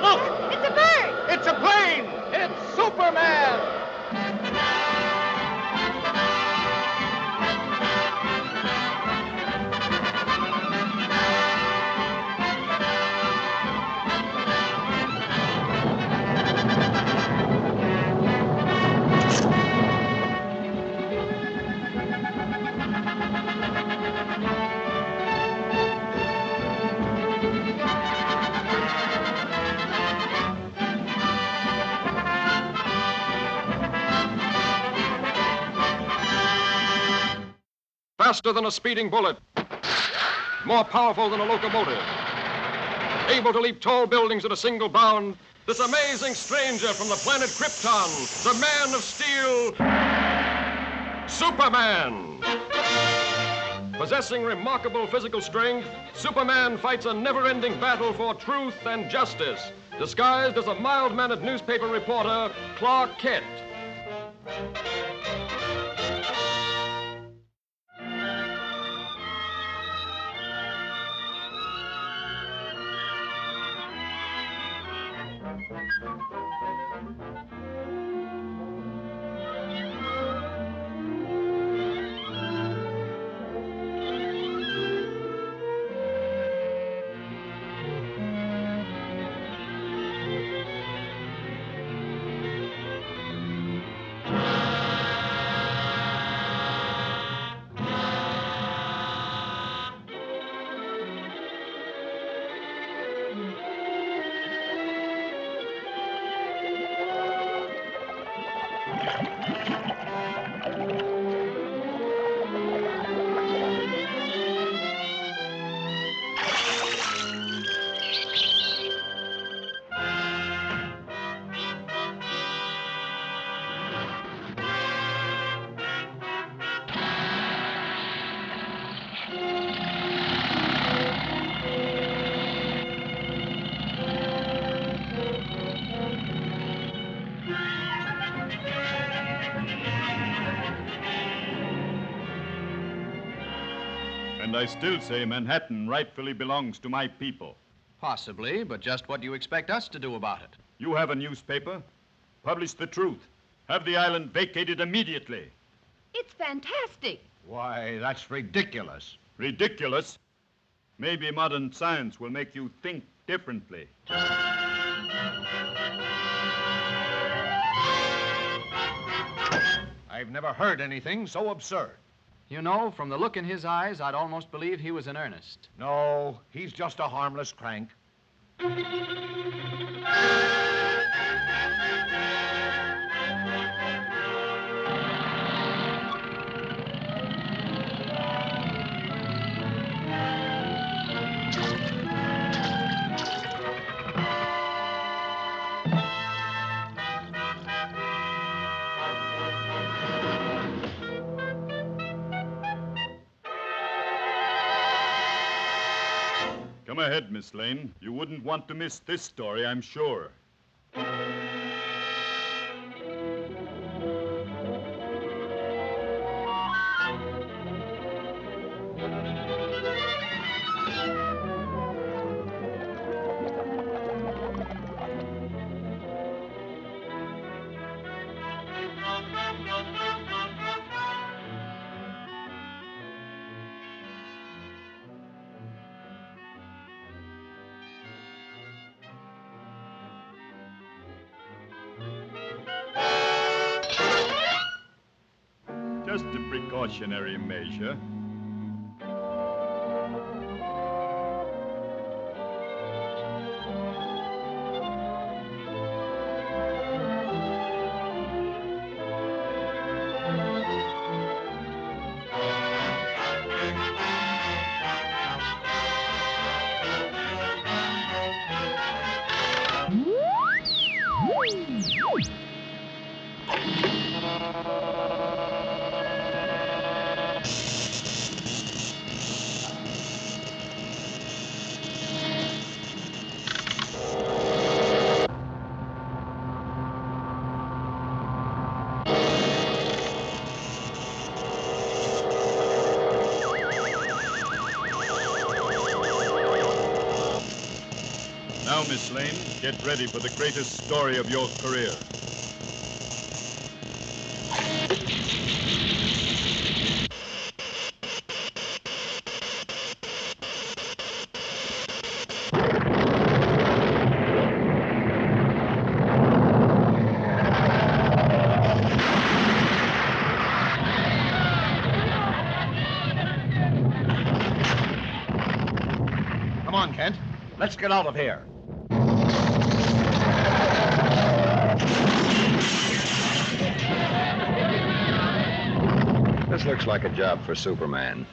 Look! It's a bird! It's a plane! It's Superman! Faster than a speeding bullet, more powerful than a locomotive, able to leap tall buildings at a single bound, this amazing stranger from the planet Krypton, the Man of Steel, Superman. Possessing remarkable physical strength, Superman fights a never-ending battle for truth and justice, disguised as a mild-mannered newspaper reporter, Clark Kent. And I still say Manhattan rightfully belongs to my people. Possibly, but just what do you expect us to do about it? You have a newspaper. Publish the truth. Have the island vacated immediately. It's fantastic. Why, that's ridiculous. Ridiculous? Maybe modern science will make you think differently. I've never heard anything so absurd. You know, from the look in his eyes, I'd almost believe he was in earnest. No, he's just a harmless crank. Come ahead, Miss Lane. You wouldn't want to miss this story, I'm sure. Just a precautionary measure. Miss Lane, get ready for the greatest story of your career. Come on, Kent. Let's get out of here. This looks like a job for Superman.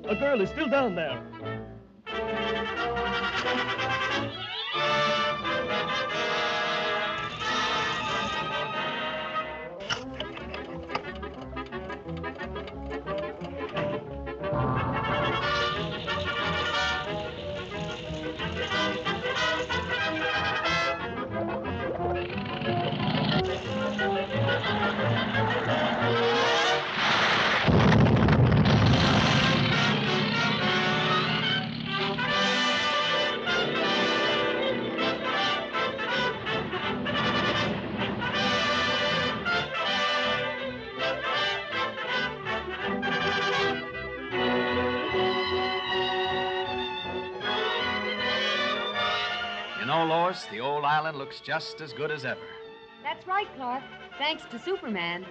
A girl is still down there. You know, Lois, the old island looks just as good as ever. That's right, Clark. Thanks to Superman.